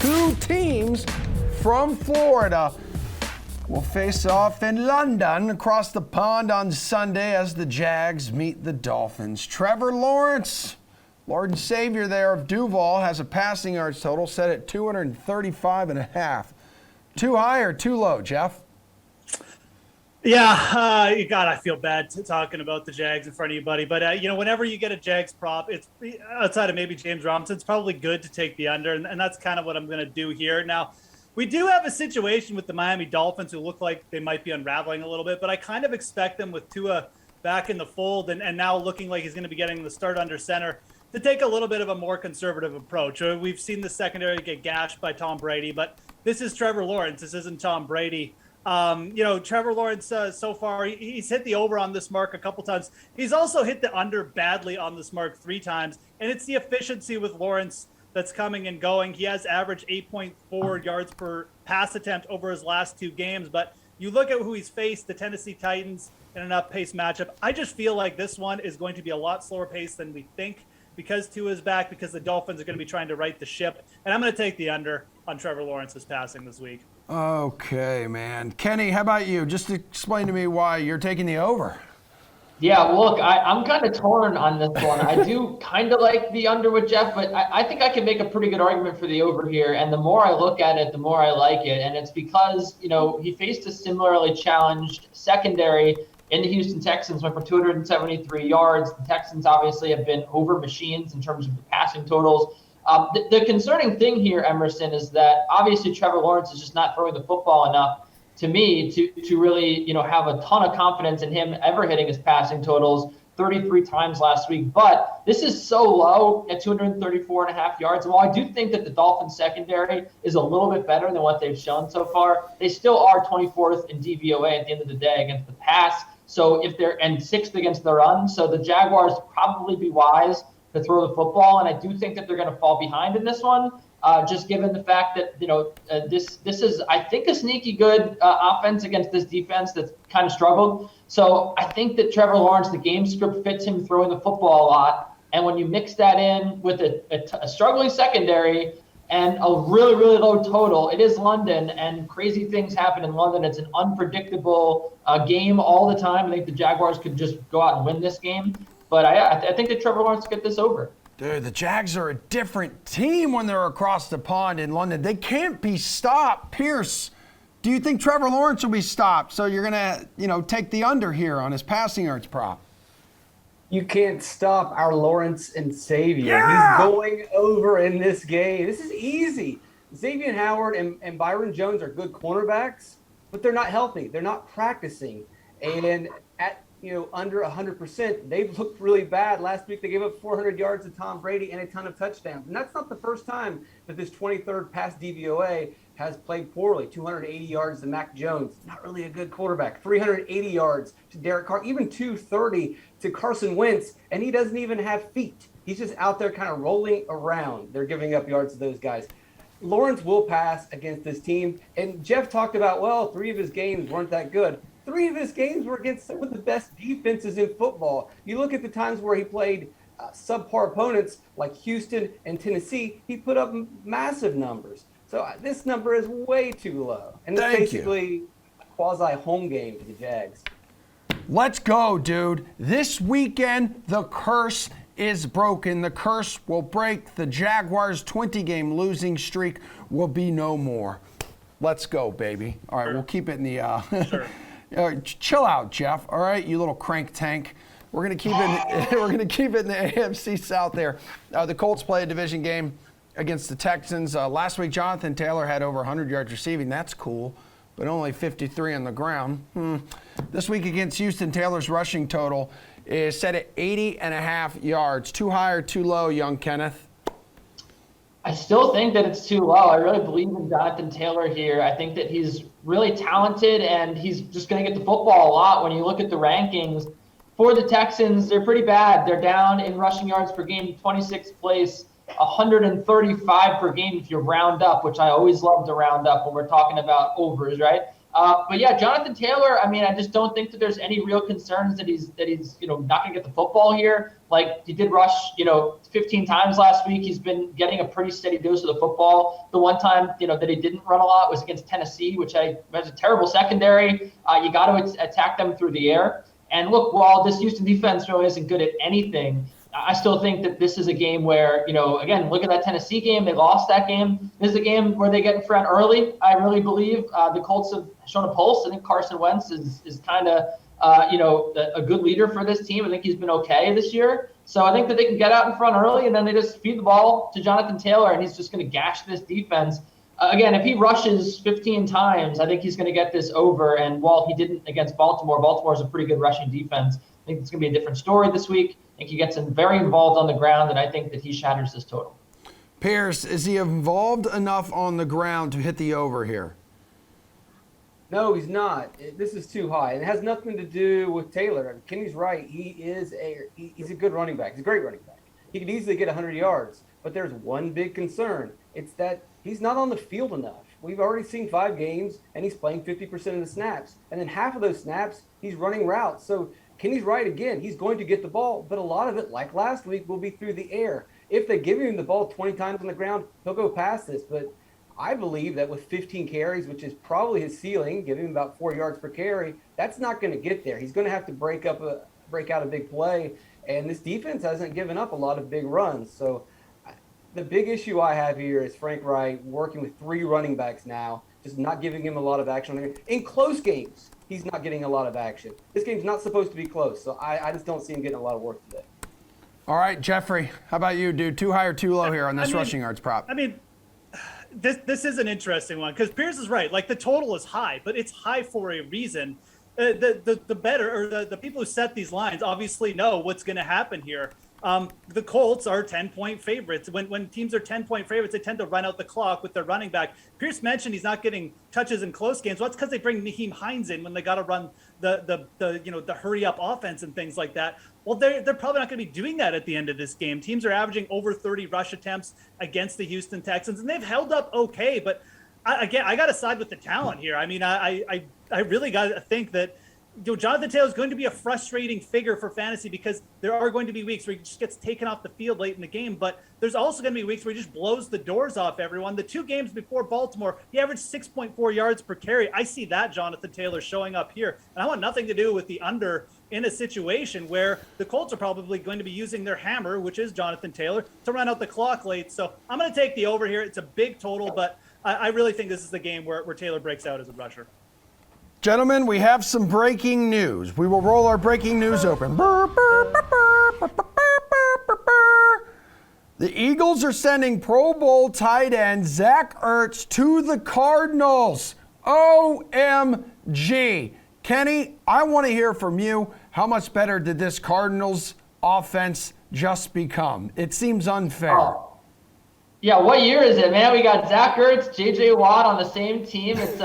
two teams from Florida will face off in London across the pond on Sunday as the Jags meet the Dolphins. Trevor Lawrence, Lord and Savior there of Duval, has a passing yards total set at 235.5. Too high or too low, Geoff? Yeah, God, I feel bad talking about the Jags in front of you, buddy. But, whenever you get a Jags prop, it's outside of maybe James Robinson, it's probably good to take the under, and that's kind of what I'm going to do here. Now, we do have a situation with the Miami Dolphins who look like they might be unraveling a little bit, but I kind of expect them with Tua back in the fold and now looking like he's going to be getting the start under center to take a little bit of a more conservative approach. We've seen the secondary get gashed by Tom Brady, but this is Trevor Lawrence. This isn't Tom Brady. Trevor Lawrence so far, he's hit the over on this mark a couple times. He's also hit the under badly on this mark 3 times, and it's the efficiency with Lawrence that's coming and going. He has averaged 8.4 yards per pass attempt over his last 2 games, but you look at who he's faced, the Tennessee Titans, in an up-pace matchup. I just feel like this one is going to be a lot slower pace than we think because Tua is back, because the Dolphins are going to be trying to right the ship, and I'm going to take the under on Trevor Lawrence's passing this week. Okay, man. Kenny, how about you? Just explain to me why you're taking the over. Yeah, look, I'm kind of torn on this one. I do kind of like the under with Geoff, but I think I can make a pretty good argument for the over here. And the more I look at it, the more I like it. And it's because, he faced a similarly challenged secondary in the Houston Texans, went for 273 yards. The Texans obviously have been over machines in terms of the passing totals. The concerning thing here, Emerson, is that obviously Trevor Lawrence is just not throwing the football enough to me to really, have a ton of confidence in him ever hitting his passing totals 33 times last week. But this is so low at 234.5 yards. And while I do think that the Dolphins secondary is a little bit better than what they've shown so far, they still are 24th in DVOA at the end of the day against the pass. So and 6th against the run. So the Jaguars probably be wise to throw the football. And I do think that they're going to fall behind in this one. Just given the fact that, this is, I think, a sneaky good offense against this defense that's kind of struggled. So I think that Trevor Lawrence, the game script fits him throwing the football a lot. And when you mix that in with a struggling secondary and a really, really low total, it is London, and crazy things happen in London. It's an unpredictable game all the time. I think the Jaguars could just go out and win this game. But I think that Trevor Lawrence get this over. Dude, the Jags are a different team when they're across the pond in London. They can't be stopped. Pierce, do you think Trevor Lawrence will be stopped? So you're going to, take the under here on his passing yards prop. You can't stop our Lawrence and Savior. Yeah! He's going over in this game. This is easy. Xavier Howard and Byron Jones are good cornerbacks, but they're not healthy. They're not practicing. And at under 100%. They've looked really bad. Last week, they gave up 400 yards to Tom Brady and a ton of touchdowns. And that's not the first time that this 23rd pass DVOA has played poorly. 280 yards to Mac Jones, not really a good quarterback. 380 yards to Derek Carr, even 230 to Carson Wentz, and he doesn't even have feet. He's just out there kind of rolling around. They're giving up yards to those guys. Lawrence will pass against this team. And Geoff talked about, 3 of his games weren't that good. 3 of his games were against some of the best defenses in football. You look at the times where he played subpar opponents like Houston and Tennessee, he put up massive numbers. So this number is way too low. And it's basically a quasi-home game for the Jags. Let's go, dude. This weekend, the curse is broken. The curse will break. The Jaguars' 20-game losing streak will be no more. Let's go, baby. All right, we'll keep it in the Sure. Chill out, Geoff. All right, you little crank tank. We're gonna keep it. We're gonna keep it in the AFC South. There, the Colts play a division game against the Texans. Last week, Jonathan Taylor had over 100 yards receiving. That's cool, but only 53 on the ground. This week against Houston, Taylor's rushing total is set at 80.5 yards. Too high or too low, young Kenneth? I still think that it's too low. I really believe in Jonathan Taylor here. I think that he's really talented, and he's just going to get the football a lot. When you look at the rankings for the Texans, they're pretty bad. They're down in rushing yards per game, 26th place, 135 per game if you round up, which I always love to round up when we're talking about overs, right? But yeah, Jonathan Taylor, I mean, I just don't think that there's any real concerns that he's not going to get the football here. Like, he did rush, 15 times last week. He's been getting a pretty steady dose of the football. The one time, that he didn't run a lot was against Tennessee, which was a terrible secondary. You got to attack them through the air. And look, while this Houston defense really isn't good at anything, I still think that this is a game where, again, look at that Tennessee game. They lost that game. This is a game where they get in front early. I really believe the Colts have shown a pulse. I think Carson Wentz is kind of, a good leader for this team. I think he's been okay this year. So I think that they can get out in front early, and then they just feed the ball to Jonathan Taylor, and he's just going to gash this defense. Again, if he rushes 15 times, I think he's going to get this over. And while he didn't against Baltimore's a pretty good rushing defense. I think it's going to be a different story this week. I think he gets him very involved on the ground, and I think that he shatters this total. Pearce, is he involved enough on the ground to hit the over here? No, he's not. This is too high. And it has nothing to do with Taylor. I mean, Kenny's right. He's a good running back. He's a great running back. He could easily get 100 yards. But there's one big concern. It's that he's not on the field enough. We've already seen 5 games, and he's playing 50% of the snaps. And then half of those snaps, he's running routes. So Kenny's right again. He's going to get the ball, but a lot of it, like last week, will be through the air. If they give him the ball 20 times on the ground, he'll go past this. But I believe that with 15 carries, which is probably his ceiling, give him about 4 yards per carry, that's not going to get there. He's going to have to break out a big play. And this defense hasn't given up a lot of big runs. So the big issue I have here is Frank Wright working with 3 running backs now, just not giving him a lot of action. In close games, he's not getting a lot of action. This game's not supposed to be close, so I just don't see him getting a lot of work today. All right, Jeffrey, how about you, dude? Too high or too low here on this rushing yards prop? I mean, this is an interesting one because Pearce is right. Like, the total is high, but it's high for a reason. The better, or the people who set these lines obviously know what's going to happen here. The Colts are 10-point favorites. When teams are 10-point favorites, they tend to run out the clock with their running back. Pearce mentioned he's not getting touches in close games. Well, that's because they bring Naheem Hines in when they got to run the hurry up offense and things like that. Well, they're probably not going to be doing that at the end of this game. Teams are averaging over 30 rush attempts against the Houston Texans, and they've held up okay. But I got to side with the talent here. I mean, I really got to think that Jonathan Taylor is going to be a frustrating figure for fantasy because there are going to be weeks where he just gets taken off the field late in the game, but there's also going to be weeks where he just blows the doors off everyone. The 2 games before Baltimore, he averaged 6.4 yards per carry. I see that Jonathan Taylor showing up here, and I want nothing to do with the under in a situation where the Colts are probably going to be using their hammer, which is Jonathan Taylor, to run out the clock late. So I'm going to take the over here. It's a big total, but I really think this is the game where Taylor breaks out as a rusher. Gentlemen, we have some breaking news. We will roll our breaking news open. The Eagles are sending Pro Bowl tight end Zach Ertz to the Cardinals. OMG. Kenny, I want to hear from you. How much better did this Cardinals offense just become? It seems unfair. Oh. Yeah, what year is it, man? We got Zach Ertz, J.J. Watt on the same team. It's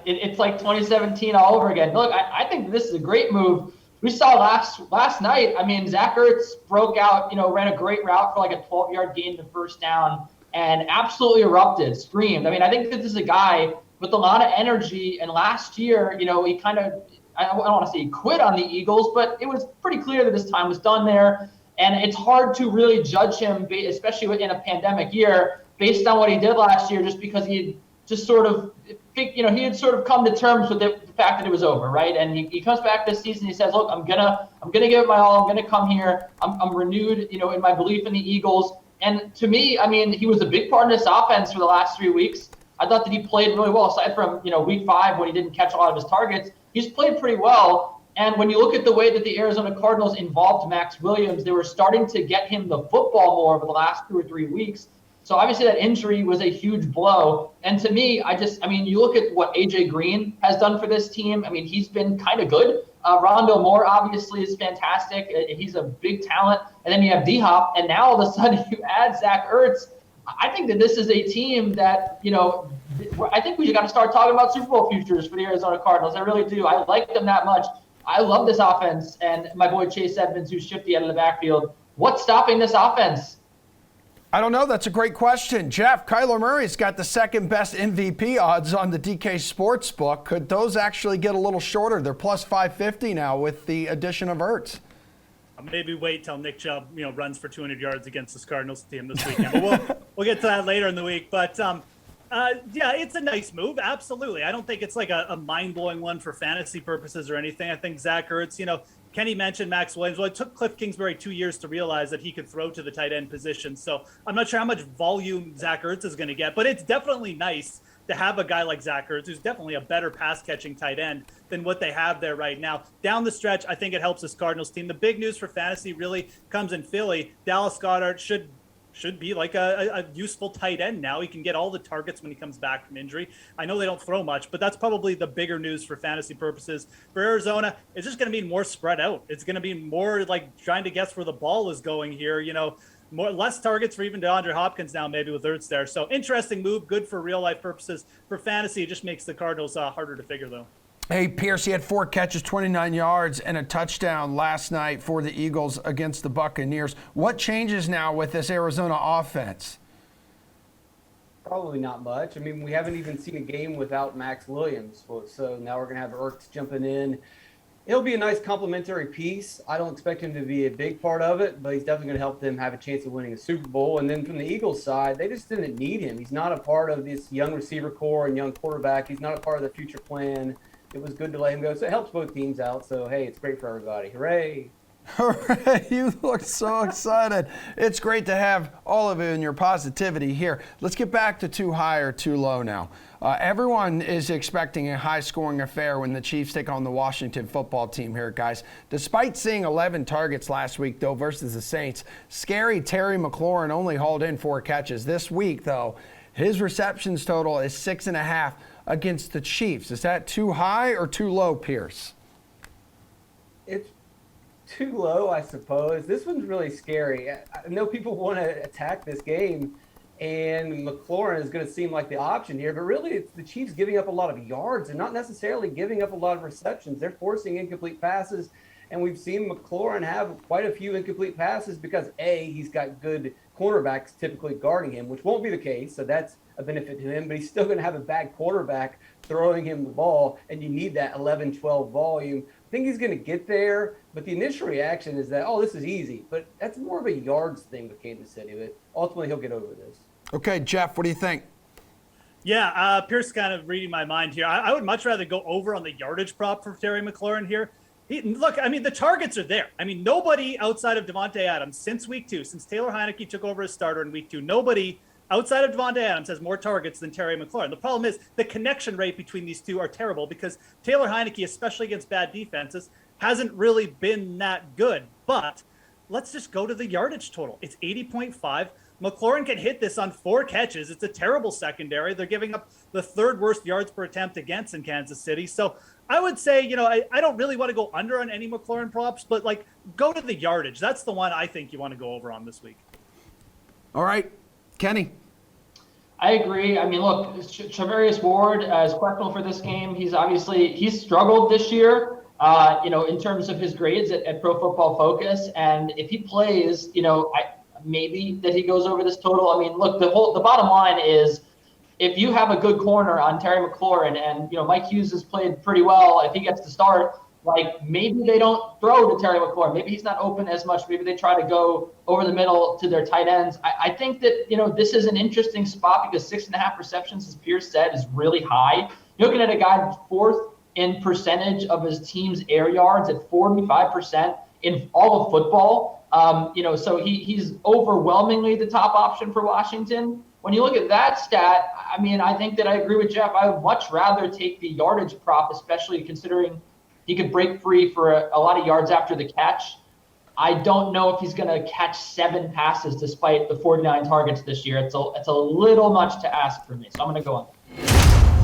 it's like 2017 all over again. Look, I think this is a great move. We saw last night. I mean, Zach Ertz broke out, ran a great route for like a 12-yard gain to first down and absolutely erupted, screamed. I mean, I think this is a guy with a lot of energy. And last year, he kind of, I don't want to say he quit on the Eagles, but it was pretty clear that his time was done there. And it's hard to really judge him, especially in a pandemic year, based on what he did last year, just because he had just sort of, he had sort of come to terms with the fact that it was over, right? And he comes back this season. He says, "Look, I'm gonna give it my all. I'm gonna come here. I'm renewed, in my belief in the Eagles." And to me, I mean, he was a big part of this offense for the last 3 weeks. I thought that he played really well, aside from week 5 when he didn't catch a lot of his targets. He's played pretty well. And when you look at the way that the Arizona Cardinals involved Max Williams, they were starting to get him the football more over the last 2 or 3 weeks. So obviously that injury was a huge blow. And to me, you look at what A.J. Green has done for this team. I mean, he's been kind of good. Rondale Moore obviously is fantastic. He's a big talent. And then you have D-Hop. And now all of a sudden you add Zach Ertz. I think that this is a team that, I think we got to start talking about Super Bowl futures for the Arizona Cardinals. I really do. I like them that much. I love this offense, and my boy Chase Edmonds, who's shifty out of the backfield. What's stopping this offense? I don't know. That's a great question. Jeff, Kyler Murray's got the second best MVP odds on the DK Sportsbook. Could those actually get a little shorter? They're plus 550 now with the addition of ERTZ. Maybe wait till Nick Chubb, runs for 200 yards against this Cardinals team this weekend. But we'll get to that later in the week. But yeah, it's a nice move. Absolutely. I don't think it's like a mind-blowing one for fantasy purposes or anything. I think Zach Ertz, Kenny mentioned Max Williams. Well, it took Cliff Kingsbury 2 years to realize that he could throw to the tight end position. So I'm not sure how much volume Zach Ertz is going to get, but it's definitely nice to have a guy like Zach Ertz, who's definitely a better pass-catching tight end than what they have there right now. Down the stretch, I think it helps this Cardinals team. The big news for fantasy really comes in Philly. Dallas Goedert should be like a useful tight end now. He can get all the targets when he comes back from injury. I know they don't throw much, but that's probably the bigger news for fantasy purposes. For Arizona, it's just going to be more spread out. It's going to be more like trying to guess where the ball is going here, less targets for even DeAndre Hopkins now, maybe with Ertz there. So interesting move, good for real life purposes. For fantasy, it just makes the Cardinals harder to figure though. Hey, Pearce, he had 4 catches, 29 yards, and a touchdown last night for the Eagles against the Buccaneers. What changes now with this Arizona offense? Probably not much. I mean, we haven't even seen a game without Max Williams. So now we're going to have ERTZ jumping in. It'll be a nice complementary piece. I don't expect him to be a big part of it, but he's definitely going to help them have a chance of winning a Super Bowl. And then from the Eagles side, they just didn't need him. He's not a part of this young receiver core and young quarterback. He's not a part of the future plan. It was good to let him go. So it helps both teams out. So, hey, it's great for everybody. Hooray. Hooray. You look so excited. It's great to have all of you and your positivity here. Let's get back to too high or too low now. Everyone is expecting a high-scoring affair when the Chiefs take on the Washington football team here, guys. Despite seeing 11 targets last week, though, versus the Saints, scary Terry McLaurin only hauled in 4 catches. This week, though, his receptions total is 6.5 against the Chiefs. Is that too high or too low, Pearce? It's too low, I suppose. This one's really scary. I know people want to attack this game, and McLaurin is going to seem like the option here, but really it's the Chiefs giving up a lot of yards and not necessarily giving up a lot of receptions. They're forcing incomplete passes, and we've seen McLaurin have quite a few incomplete passes because, A, he's got good cornerbacks typically guarding him, which won't be the case, so that's a benefit to him, but he's still going to have a bad quarterback throwing him the ball, and you need that 11-12 volume. I think he's going to get there, but the initial reaction is that, oh, this is easy, but that's more of a yards thing with Kansas City, but ultimately he'll get over this. Okay, Jeff, what do you think? Yeah, Pierce kind of reading my mind here. I would much rather go over on the yardage prop for Terry McLaurin here. Look, I mean, the targets are there. I mean, nobody outside of Devontae Adams since week 2, since Taylor Heineke took over as starter in week 2, nobody outside of Devontae Adams has more targets than Terry McLaurin. The problem is the connection rate between these two are terrible because Taylor Heineke, especially against bad defenses, hasn't really been that good. But let's just go to the yardage total. It's 80.5. McLaurin can hit this on 4 catches. It's a terrible secondary. They're giving up the 3rd worst yards per attempt against in Kansas City. So I would say, I don't really want to go under on any McLaurin props, but go to the yardage. That's the one I think you want to go over on this week. All right, Kenny. I agree. I mean, look, Charvarius Ward is questionable for this game. He's struggled this year, in terms of his grades at Pro Football Focus. And if he plays, maybe that he goes over this total. I mean, look, the bottom line is if you have a good corner on Terry McLaurin and, Mike Hughes has played pretty well, if he gets to start, maybe they don't throw to Terry McLaurin. Maybe he's not open as much. Maybe they try to go over the middle to their tight ends. I think that, this is an interesting spot because 6.5 receptions, as Pierce said, is really high. You're looking at a guy 4th in percentage of his team's air yards at 45% in all of football. So he's overwhelmingly the top option for Washington. When you look at that stat, I mean, I think that I agree with Jeff. I would much rather take the yardage prop, especially considering he could break free for a lot of yards after the catch. I don't know if he's going to catch 7 passes despite the 49 targets this year. It's a little much to ask for me, so I'm going to go on.